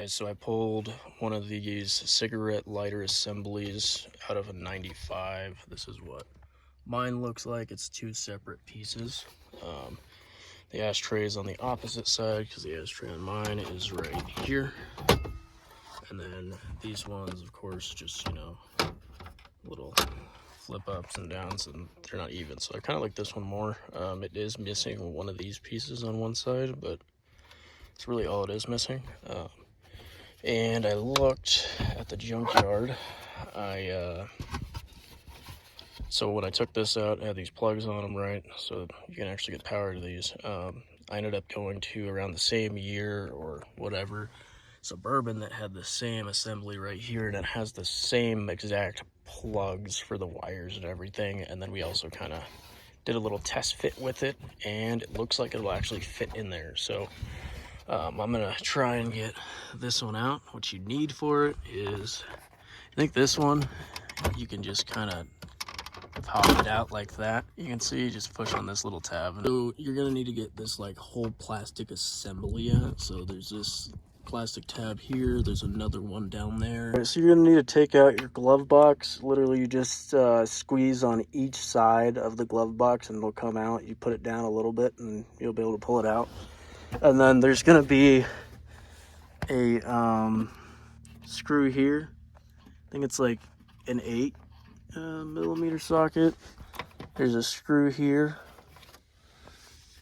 Okay, so I pulled one of these cigarette lighter assemblies out of a 95. This is what mine looks like. It's two separate pieces. The ashtray is on the opposite side because the ashtray on mine is right here. And then these ones, of course, just, little flip ups and downs, and they're not even. So I kind of like this one more. It is missing one of these pieces on one side, but it's really all it is missing. And I looked at the junkyard. So when I took this out, it had these plugs on them, right? So you can actually get power to these. I ended up going to around the same year or whatever Suburban that had the same assembly right here, and it has the same exact plugs for the wires and everything. And then we also kind of did a little test fit with it, and it looks like it'll actually fit in there. So I'm gonna try and get this one out. What you need for it is, I think this one, you can just kind of pop it out like that. You can see, just push on this little tab. So you're gonna need to get this like whole plastic assembly out. So there's this plastic tab here, there's another one down there. Right, so you're gonna need to take out your glove box. Literally you just squeeze on each side of the glove box and it'll come out. You put it down a little bit and you'll be able to pull it out. And then there's gonna be a screw here. I think it's like an 8 millimeter socket. There's a screw here.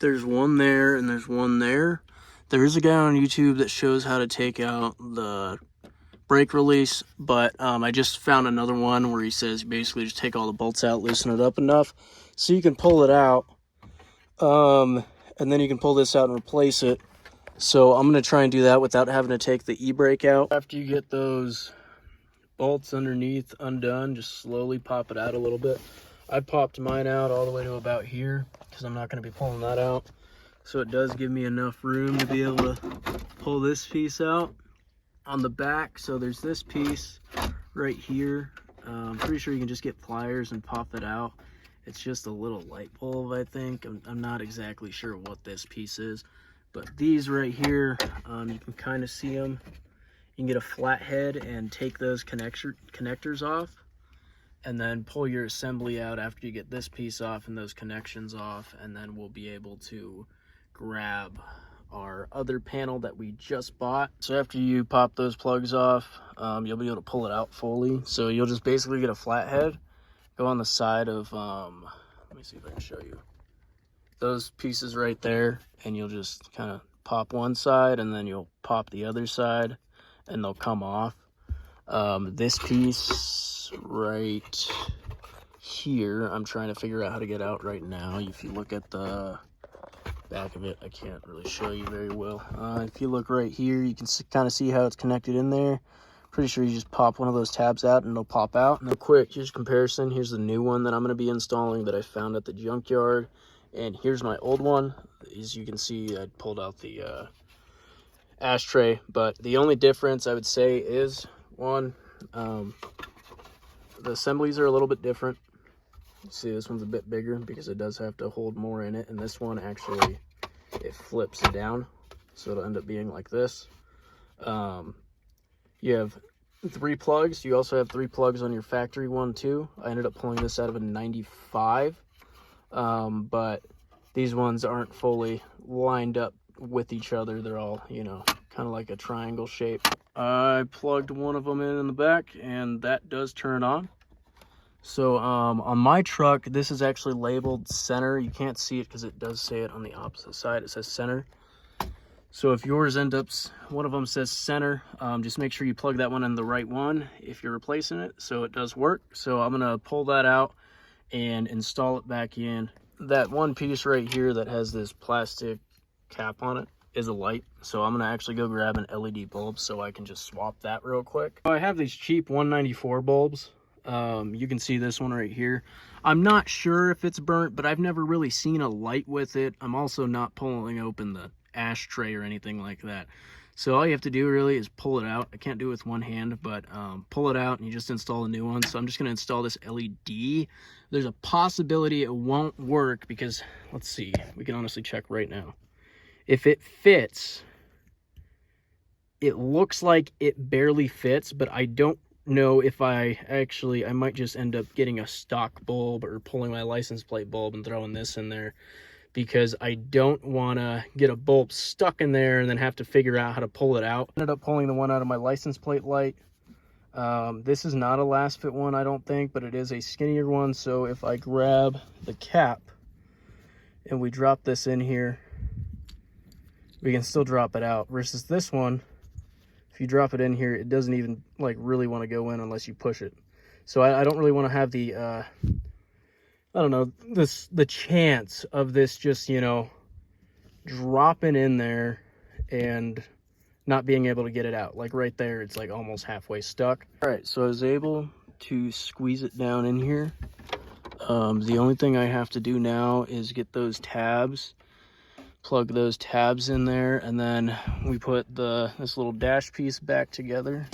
There's one there and there's one there. There is a guy on YouTube that shows how to take out the brake release, but I just found another one where he says basically just take all the bolts out, loosen it up enough so you can pull it out, and then you can pull this out and replace it. So I'm going to try and do that without having to take the e-brake out. After you get those bolts underneath undone, just slowly pop it out a little bit. I popped mine out all the way to about here because I'm not going to be pulling that out. So it does give me enough room to be able to pull this piece out on the back. So there's this piece right here. I'm pretty sure you can just get pliers and pop it out. It's just a little light bulb, I think. I'm not exactly sure what this piece is. But these right here, you can kind of see them. You can get a flathead and take those connectors off, and then pull your assembly out after you get this piece off and those connections off, and then we'll be able to grab our other panel that we just bought. So after you pop those plugs off, you'll be able to pull it out fully. So you'll just basically get a flathead, go on the side of, let me see if I can show you. Those pieces right there, and you'll just kind of pop one side and then you'll pop the other side and they'll come off. This piece right here, I'm trying to figure out how to get out right now. If you look at the back of it, I can't really show you very well. If you look right here, you can kind of see how it's connected in there. Pretty sure you just pop one of those tabs out and it'll pop out. And quick, here's a comparison. Here's the new one that I'm going to be installing that I found at the junkyard. And here's my old one. As you can see, I pulled out the ashtray, but the only difference I would say is, one, the assemblies are a little bit different. You see this one's a bit bigger because it does have to hold more in it, and this one actually, it flips down, so it'll end up being like this. You have 3 plugs. You also have 3 plugs on your factory one too. I ended up pulling this out of a 95. But these ones aren't fully lined up with each other. They're all, kind of like a triangle shape. I plugged one of them in the back, and that does turn on. So on my truck, this is actually labeled center. You can't see it because it does say it on the opposite side. It says center. So if yours one of them says center, just make sure you plug that one in the right one if you're replacing it, so it does work. So I'm gonna pull that out and install it back in. That one piece right here that has this plastic cap on it is a light, so I'm gonna actually go grab an LED bulb so I can just swap that real quick. I have these cheap 194 bulbs. You can see this one right here. I'm not sure if it's burnt, but I've never really seen a light with it. I'm also not pulling open the ashtray or anything like that. So all you have to do really is pull it out. I can't do it with one hand, but pull it out and you just install a new one. So I'm just going to install this LED. There's a possibility it won't work because, let's see, we can honestly check right now. If it fits, It looks like it barely fits, but I don't know if I might just end up getting a stock bulb or pulling my license plate bulb and throwing this in there, because I don't want to get a bulb stuck in there and then have to figure out how to pull it out. Ended up pulling the one out of my license plate light. This is not a last fit one, I don't think, but it is a skinnier one. So if I grab the cap and we drop this in here, we can still drop it out, versus this one, if you drop it in here, it doesn't even like really want to go in unless you push it. So I don't really want to have the I don't know, the chance of this just, you know, dropping in there and not being able to get it out. Like right there, it's like almost halfway stuck. All right, so I was able to squeeze it down in here. The only thing I have to do now is get those tabs, plug those tabs in there, and then we put this little dash piece back together.